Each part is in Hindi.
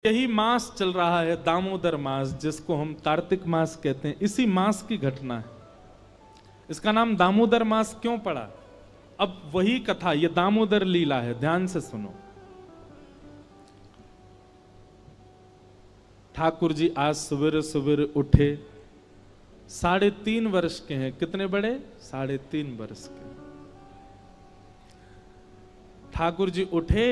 यही मास चल रहा है, दामोदर मास, जिसको हम कार्तिक मास कहते हैं। इसी मास की घटना है। इसका नाम दामोदर मास क्यों पड़ा? अब वही कथा, ये दामोदर लीला है, ध्यान से सुनो। ठाकुर जी आज सवेरे सवेरे उठे, 3.5 वर्ष के हैं। कितने बड़े? 3.5 वर्ष के। ठाकुर जी उठे,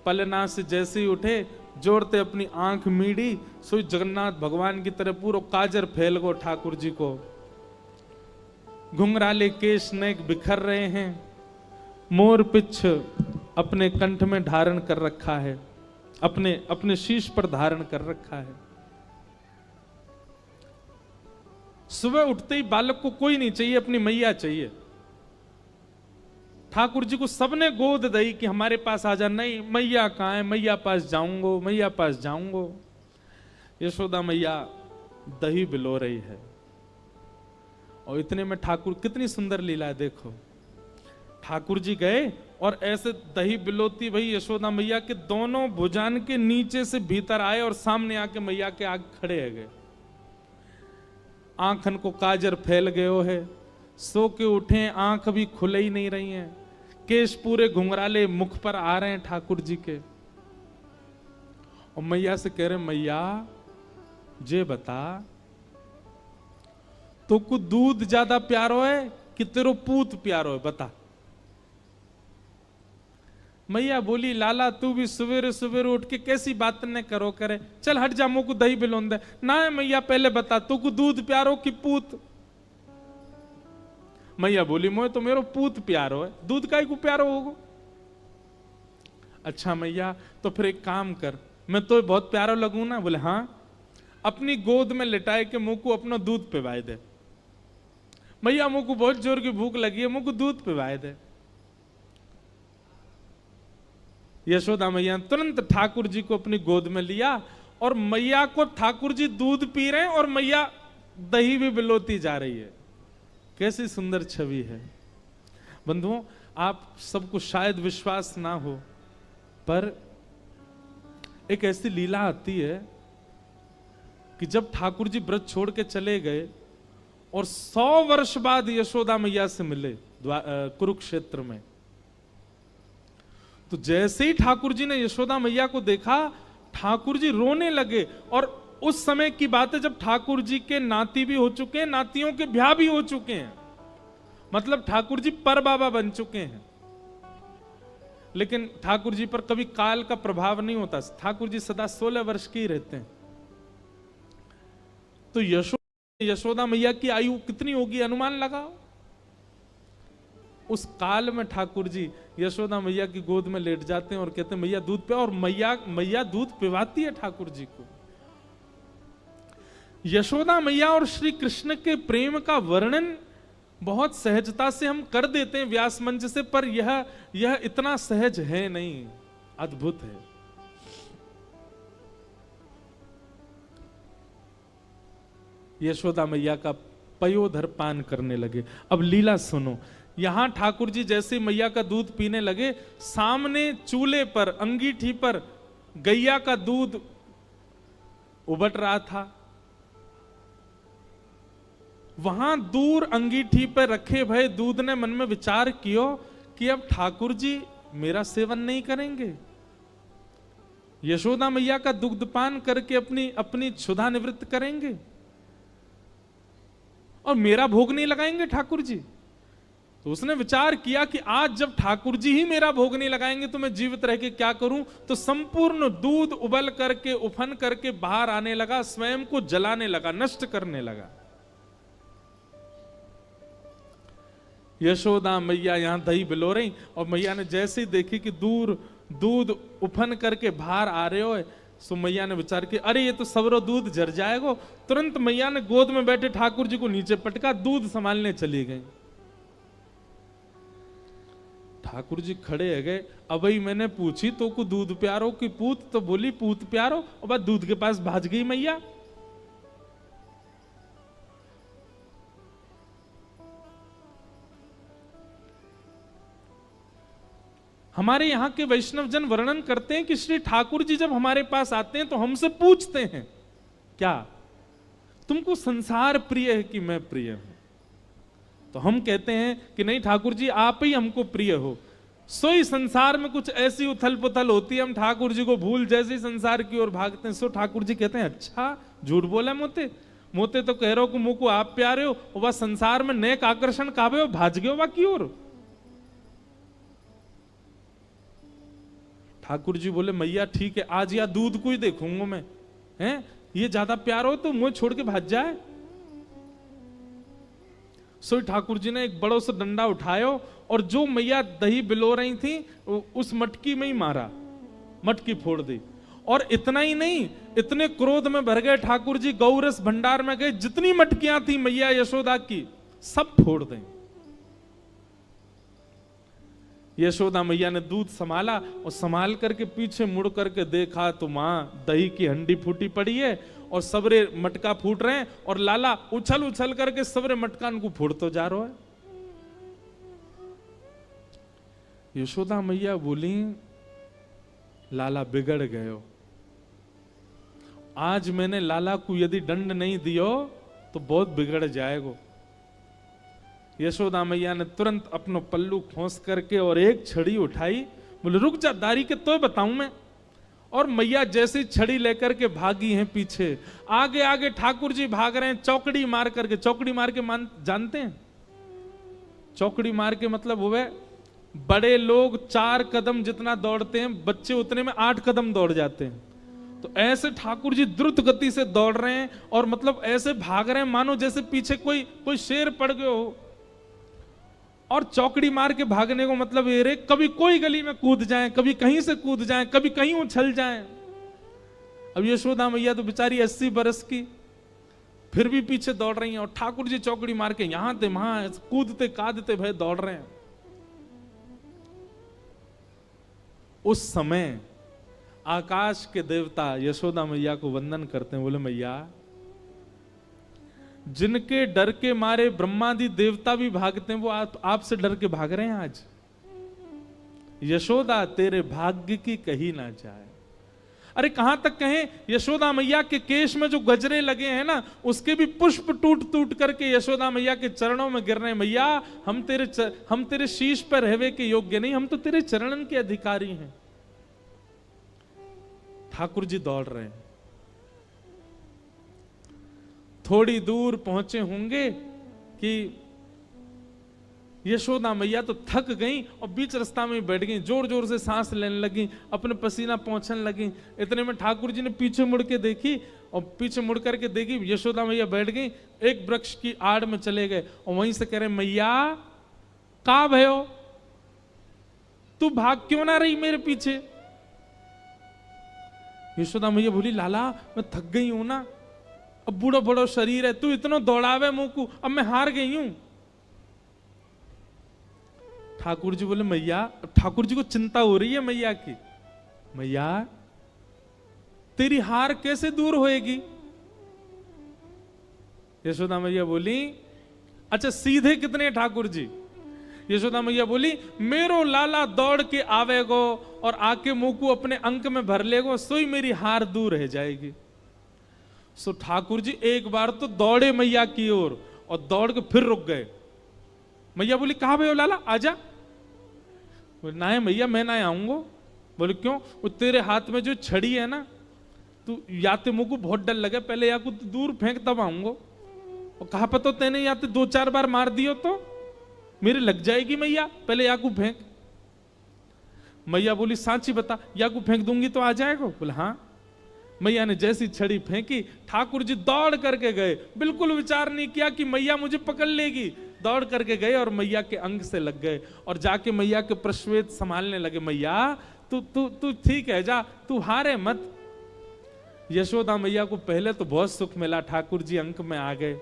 पलना से जैसे ही उठे, जोड़ते अपनी आंख मीड़ी, सोई जगन्नाथ भगवान की तरह पूरा काजर फैल गो ठाकुर जी को। घुंघराले केश नेक बिखर रहे हैं, मोर पिछ अपने कंठ में धारण कर रखा है, अपने अपने शीश पर धारण कर रखा है। सुबह उठते ही बालक को कोई नहीं चाहिए, अपनी मैया चाहिए। ठाकुर जी को सबने गोद दी कि हमारे पास आ जा। नहीं, मैया कहाँ है? मैया पास जाऊंगो, मैया पास जाऊंगो। यशोदा मैया दही बिलो रही है, और इतने में ठाकुर, कितनी सुंदर लीला है देखो। ठाकुर जी गए और ऐसे दही बिलोती भाई यशोदा मैया के दोनों भुजान के नीचे से भीतर आए और सामने आके मैया के आगे खड़े है गए। आंखन को काजर फैल गयो है, सो के उठे, आंख भी खुले ही नहीं रही हैं, केश पूरे घुंघराले मुख पर आ रहे हैं ठाकुर जी के। और मैया से कह रहे, मैया जे बता, तो को दूध ज्यादा प्यारो है कि तेरो पूत प्यारो है, बता। मैया बोली, लाला तू भी सवेरे सवेरे उठ के कैसी बात न करो करे, चल हट जा, मुझको दही बिलोन दे। ना है मैया, पहले बता, तू को दूध प्यारो कि पूत? मैया बोली, मोए तो मेरो पूत प्यारो है, दूध काहे को प्यारो होगो? अच्छा मैया, तो फिर एक काम कर, मैं तो बहुत प्यारो लगूं ना? बोले हाँ। अपनी गोद में लिटाए के मुंह को अपना दूध पिवाए दे। मैया, मुंह को बहुत जोर की भूख लगी है, मुंह को दूध पिवाए दे। यशोदा मैया तुरंत ठाकुर जी को अपनी गोद में लिया, और मैया को ठाकुर जी दूध पी रहे हैं और मैया दही भी बिलोती जा रही है। कैसी सुंदर छवि है बंधुओं। आप सबको शायद विश्वास ना हो, पर एक ऐसी लीला आती है कि जब ठाकुर जी व्रत छोड़ के चले गए और 100 वर्ष बाद यशोदा मैया से मिले कुरुक्षेत्र में, तो जैसे ही ठाकुर जी ने यशोदा मैया को देखा, ठाकुर जी रोने लगे। और उस समय की बात है जब ठाकुर जी के नाती भी हो चुके हैं, नातियों के ब्याह भी हो चुके हैं, मतलब ठाकुर जी पर बाबा बन चुके हैं। लेकिन ठाकुर जी पर कभी काल का प्रभाव नहीं होता, ठाकुर जी सदा 16 वर्ष के ही रहते हैं। तो यशोदा मैया की आयु कितनी होगी, अनुमान लगाओ। उस काल में ठाकुर जी यशोदा मैया की गोद में लेट जाते हैं और कहते हैं, मैया दूध पिया। और मैया दूध पिवाती है ठाकुर जी को। यशोदा मैया और श्री कृष्ण के प्रेम का वर्णन बहुत सहजता से हम कर देते हैं व्यास मंच से, पर यह इतना सहज है नहीं, अद्भुत है। यशोदा मैया का पयोधर पान करने लगे। अब लीला सुनो। यहां ठाकुर जी जैसे मैया का दूध पीने लगे, सामने चूल्हे पर, अंगीठी पर गैया का दूध उबट रहा था। वहां दूर अंगीठी पर रखे भय दूध ने मन में विचार किया कि अब ठाकुर जी मेरा सेवन नहीं करेंगे, यशोदा मैया का दुग्धपान करके अपनी अपनी क्षुधा निवृत्त करेंगे, और मेरा भोग नहीं लगाएंगे ठाकुर जी। तो उसने विचार किया कि आज जब ठाकुर जी ही मेरा भोग नहीं लगाएंगे तो मैं जीवित रह के क्या करूं। तो संपूर्ण दूध उबल करके, उफन करके बाहर आने लगा, स्वयं को जलाने लगा, नष्ट करने लगा। यशोदा मैया यहां दही बिलो रही, और मैया ने जैसे ही देखी कि दूर दूध उफन करके बाहर आ रहे हो, सो मैया ने विचार किया, अरे ये तो सवरो दूध जर जाएगा। तुरंत मैया ने गोद में बैठे ठाकुर जी को नीचे पटका, दूध संभालने चली गई। ठाकुर जी खड़े है गए। अब ही मैंने पूछी, तो को दूध प्यारो कि पूत? तो बोली पूत प्यारो, और बाद दूध के पास भाज गई मैया। हमारे यहाँ के वैष्णव जन वर्णन करते हैं कि श्री ठाकुर जी जब हमारे पास आते हैं तो हमसे पूछते हैं, क्या तुमको संसार प्रिय है कि मैं प्रिय हूं? तो हम कहते हैं कि नहीं ठाकुर जी, आप ही हमको प्रिय हो। सोई संसार में कुछ ऐसी उथल पुथल होती है, हम ठाकुर जी को भूल जैसे संसार की ओर भागते हैं। सो ठाकुर जी कहते हैं, अच्छा झूठ बोला मोते, मोते तो कह रहे हो कि मुझको आप प्यारे हो, वह संसार में नेक आकर्षण कावे हो, भाज गए हो बाकी ओर। ठाकुर जी बोले, मैया ठीक है, आज या दूध को ही देखूंगा मैं, हैं ये ज्यादा प्यार हो तो मुझे छोड़ के भाज जाए। सो ठाकुर जी ने एक बड़ो सा डंडा उठायो और जो मैया दही बिलो रही थी उस मटकी में ही मारा, मटकी फोड़ दी। और इतना ही नहीं, इतने क्रोध में भर गए ठाकुर जी, गौरस भंडार में गए, जितनी मटकियां थी मैया यशोदा की सब फोड़ दें। यशोदा मैया ने दूध संभाला और संभाल करके पीछे मुड़ करके देखा तो मां दही की हंडी फूटी पड़ी है और सबरे मटका फूट रहे हैं और लाला उछल उछल करके सबरे मटकान को फोड़ते जा रहा है। यशोदा मैया बोली, लाला बिगड़ गयो, आज मैंने लाला को यदि दंड नहीं दियो तो बहुत बिगड़ जाएगा। यशोदा मैया ने तुरंत अपनो पल्लू खोस करके और एक छड़ी उठाई, बोले रुक जा दारी के तो बताऊं मैं। और मैया जैसी छड़ी लेकर के भागी हैं पीछे, आगे आगे ठाकुर जी भाग रहे हैं चौकड़ी मार करके। चौकड़ी मार के जानते हैं चौकड़ी मार के मतलब हुए, बड़े लोग 4 कदम जितना दौड़ते हैं, बच्चे उतने में 8 कदम दौड़ जाते हैं। तो ऐसे ठाकुर जी द्रुत गति से दौड़ रहे हैं और मतलब ऐसे भाग रहे हैं मानो जैसे पीछे कोई शेर पड़ गए हो। और चौकड़ी मार के भागने को मतलब ये रे, कभी कोई गली में कूद जाएं, कभी कहीं से कूद जाएं, कभी कहीं उछल जाएं। अब यशोदा मैया तो बेचारी 80 बरस की, फिर भी पीछे दौड़ रही हैं और ठाकुर जी चौकड़ी मार के यहां थे वहां कूदते कादते भय दौड़ रहे हैं। उस समय आकाश के देवता यशोदा मैया को वंदन करते हैं, बोले मैया, जिनके डर के मारे ब्रह्मादि देवता भी भागते हैं वो आपसे डर के भाग रहे हैं आज। यशोदा तेरे भाग्य की कही ना जाए। अरे कहां तक कहें, यशोदा मैया के केश में जो गजरे लगे हैं ना, उसके भी पुष्प टूट टूट करके यशोदा मैया के चरणों में गिर रहे हैं। मैया हम तेरे शीश पर रहवे के योग्य नहीं, हम तो तेरे चरणन के अधिकारी हैं। ठाकुर जी दौड़ रहे हैं, थोड़ी दूर पहुंचे होंगे कि यशोदा मैया तो थक गई और बीच रास्ता में बैठ गई, जोर जोर से सांस लेने लगी, अपने पसीना पहुंचने लगी। इतने में ठाकुर जी ने पीछे मुड़ के देखी और पीछे मुड़ करके देखी यशोदा मैया बैठ गई, एक वृक्ष की आड़ में चले गए और वहीं से कह रहे, मैया का भयो, तू भाग क्यों ना रही मेरे पीछे? यशोदा मैया बोली, लाला मैं थक गई हूं ना, अब बूढ़ो बड़ो शरीर है, तू इतना दौड़ावे मुंह को, अब मैं हार गई हूं। ठाकुर जी बोले, मैया, ठाकुर जी को चिंता हो रही है मैया की, मैया तेरी हार कैसे दूर होएगी? यशोदा मैया बोली, अच्छा सीधे कितने ठाकुर जी? यशोदा मैया बोली, मेरो लाला दौड़ के आवेगो और आके मुंह को अपने अंक में भर लेगो, सोई मेरी हार दूर रह जाएगी। सो ठाकुर जी एक बार तो दौड़े मैया की ओर और दौड़ के फिर रुक गए। मैया बोली, कहां भयो लाला, आजा। बोले, ना है मैया मैं ना आऊंगा। बोले क्यों? वो तेरे हाथ में जो छड़ी है ना, तू या तो मुंह को बहुत डर लगे, पहले या को तो दूर फेंक तब आऊंगा। और कहा पता तो तेने या तो 2-4 बार मार दियो तो मेरे लग जाएगी मैया, पहले या को फेंक। मैया बोली, सांची बता, या को फेंक दूंगी तो आ जाएगा? बोले हाँ। मैया ने जैसी छड़ी फेंकी, ठाकुर जी दौड़ करके गए, बिल्कुल विचार नहीं किया कि मैया मुझे पकड़ लेगी, दौड़ करके गए और मैया के अंग से लग गए और जाके मैया के प्रश्वेत संभालने लगे। मैया तू ठीक है, जा, तू हारे मत। यशोदा मैया को पहले तो बहुत सुख मिला, ठाकुर जी अंक में आ गए,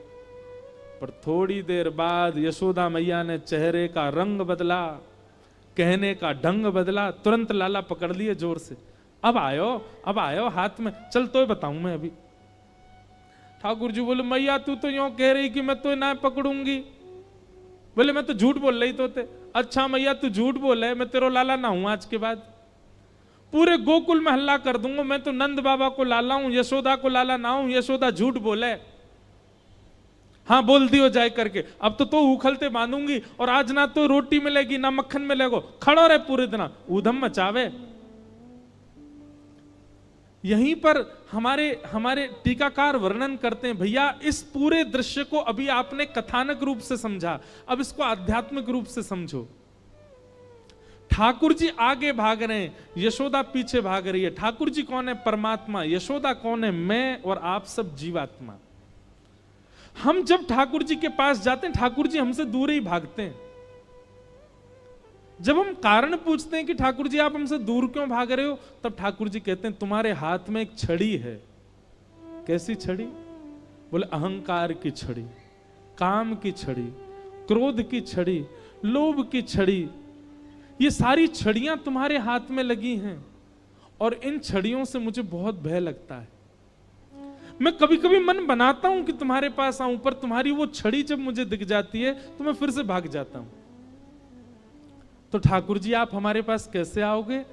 पर थोड़ी देर बाद यशोदा मैया ने चेहरे का रंग बदला, कहने का ढंग बदला, तुरंत लाला पकड़ लिए जोर से, अब आयो हाथ में, चल तो बताऊं मैं अभी। ठाकुर जी बोले, मैया तू तो यूं कह रही कि मैं तो ना पकड़ूंगी। बोले मैं तो झूठ बोल रही तो अच्छा मैया तू झूठ बोले, मैं तेरो लाला ना हूं आज के बाद, पूरे गोकुल में हल्ला कर दूंगा मैं तो नंद बाबा को लाला हूं, यशोदा को लाला ना हूं, यशोदा झूठ बोले। हाँ बोल दियो जाए करके, अब तो उखलते बांधूंगी और आज ना तो रोटी मिलेगी ना मक्खन मिलेगा, खड़ो रहे पूरे दिन ऊधम मचावे। यहीं पर हमारे टीकाकार वर्णन करते हैं, भैया इस पूरे दृश्य को अभी आपने कथानक रूप से समझा, अब इसको आध्यात्मिक रूप से समझो। ठाकुर जी आगे भाग रहे हैं, यशोदा पीछे भाग रही है। ठाकुर जी कौन है? परमात्मा। यशोदा कौन है? मैं और आप सब जीवात्मा। हम जब ठाकुर जी के पास जाते हैं, ठाकुर जी हमसे दूर ही भागते हैं। जब हम कारण पूछते हैं कि ठाकुर जी आप हमसे दूर क्यों भाग रहे हो, तब ठाकुर जी कहते हैं तुम्हारे हाथ में एक छड़ी है। कैसी छड़ी? बोले अहंकार की छड़ी, काम की छड़ी, क्रोध की छड़ी, लोभ की छड़ी। ये सारी छड़ियां तुम्हारे हाथ में लगी हैं और इन छड़ियों से मुझे बहुत भय लगता है। मैं कभी कभी मन बनाता हूं कि तुम्हारे पास आऊं, पर तुम्हारी वो छड़ी जब मुझे दिख जाती है तो मैं फिर से भाग जाता हूं। तो ठाकुर जी आप हमारे पास कैसे आओगे?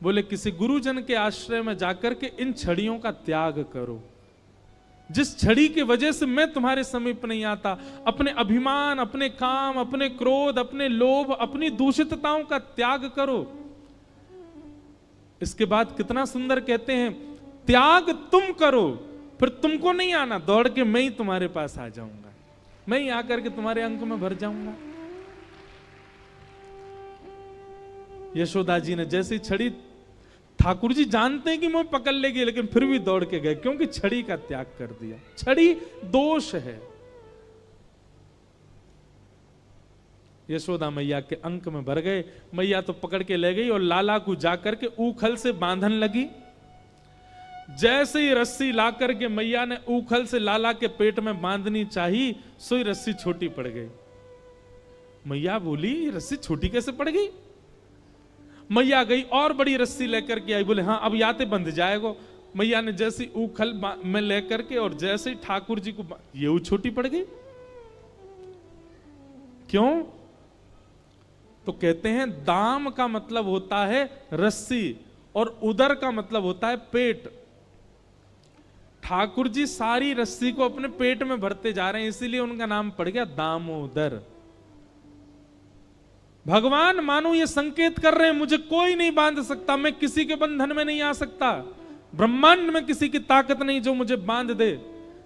बोले किसी गुरुजन के आश्रय में जाकर के इन छड़ियों का त्याग करो। जिस छड़ी की वजह से मैं तुम्हारे समीप नहीं आता, अपने अभिमान, अपने काम, अपने क्रोध, अपने लोभ, अपनी दूषितताओं का त्याग करो। इसके बाद कितना सुंदर कहते हैं, त्याग तुम करो, फिर तुमको नहीं आना, दौड़ के मैं ही तुम्हारे पास आ जाऊंगा, मैं ही आकर के तुम्हारे अंक में भर जाऊंगा। यशोदा जी ने जैसी छड़ी, ठाकुर जी जानते हैं कि मुझे पकड़ लेगी, लेकिन फिर भी दौड़ के गए, क्योंकि छड़ी का त्याग कर दिया। छड़ी दोष है। यशोदा मैया के अंक में भर गए। मैया तो पकड़ के ले गई और लाला को जाकर के ऊखल से बांधन लगी। जैसे ही रस्सी ला करके मैया ने ऊखल से लाला के पेट में बांधनी चाहिए, सोई रस्सी छोटी पड़ गई। मैया बोली रस्सी छोटी कैसे पड़ गई? मैया गई और बड़ी रस्सी लेकर के आई, बोले हाँ अब याते बंध जाएगा। मैया ने जैसी ऊखल में लेकर के और जैसे ही ठाकुर जी को, ये छोटी पड़ गई। क्यों? तो कहते हैं दाम का मतलब होता है रस्सी और उदर का मतलब होता है पेट। ठाकुर जी सारी रस्सी को अपने पेट में भरते जा रहे हैं, इसीलिए उनका नाम पड़ गया दामोदर। भगवान मानो ये संकेत कर रहे हैं मुझे कोई नहीं बांध सकता, मैं किसी के बंधन में नहीं आ सकता, ब्रह्मांड में किसी की ताकत नहीं जो मुझे बांध दे।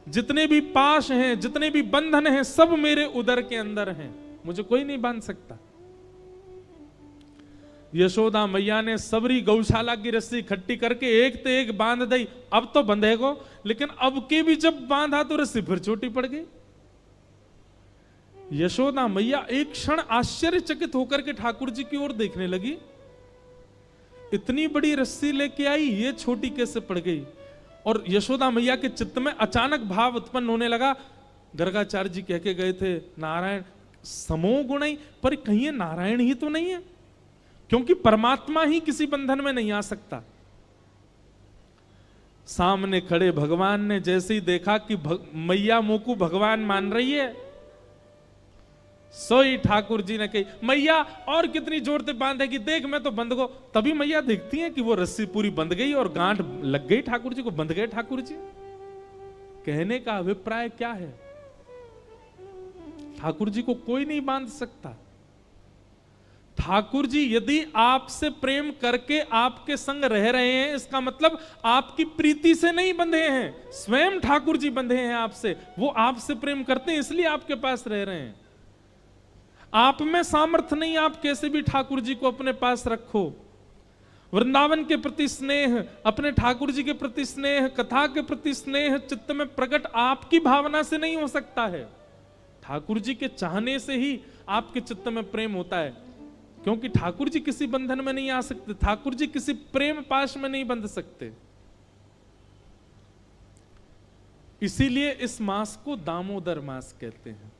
जितने भी पाश हैं, जितने भी बंधन हैं, सब मेरे उदर के अंदर हैं, मुझे कोई नहीं बांध सकता। यशोदा मैया ने सबरी गौशाला की रस्सी इकट्ठी करके एक तो एक बांध दी। अब तो बंधेगो, लेकिन अब के भी जब बांधा तो रस्सी फिर छोटी पड़ गई। यशोदा मैया एक क्षण आश्चर्यचकित होकर के ठाकुर जी की ओर देखने लगी। इतनी बड़ी रस्सी लेके आई, ये छोटी कैसे पड़ गई? और यशोदा मैया के चित्त में अचानक भाव उत्पन्न होने लगा। गर्गाचार्य जी कह के गए थे नारायण समो गुण, पर कहीं नारायण ही तो नहीं है, क्योंकि परमात्मा ही किसी बंधन में नहीं आ सकता। सामने खड़े भगवान ने जैसे ही देखा कि मैया मोकू भगवान मान रही है, सोई ठाकुर जी ने कही मैया और कितनी जोर से बांधेगी, देख मैं तो बंध गो। तभी मैया देखती है कि वो रस्सी पूरी बंध गई और गांठ लग गई ठाकुर जी को, बंध गए ठाकुर जी। कहने का अभिप्राय क्या है? ठाकुर जी को कोई नहीं बांध सकता। ठाकुर जी यदि आपसे प्रेम करके आपके संग रह रहे हैं, इसका मतलब आपकी प्रीति से नहीं बंधे हैं, स्वयं ठाकुर जी बंधे हैं आपसे। वो आपसे प्रेम करते हैं इसलिए आपके पास रह रहे हैं। आप में सामर्थ्य नहीं, आप कैसे भी ठाकुर जी को अपने पास रखो। वृंदावन के प्रति स्नेह, अपने ठाकुर जी के प्रति स्नेह, कथा के प्रति स्नेह चित्त में प्रकट आपकी भावना से नहीं हो सकता है, ठाकुर जी के चाहने से ही आपके चित्त में प्रेम होता है। क्योंकि ठाकुर जी किसी बंधन में नहीं आ सकते, ठाकुर जी किसी प्रेम पाश में नहीं बंध सकते। इसीलिए इस मास को दामोदर मास कहते हैं।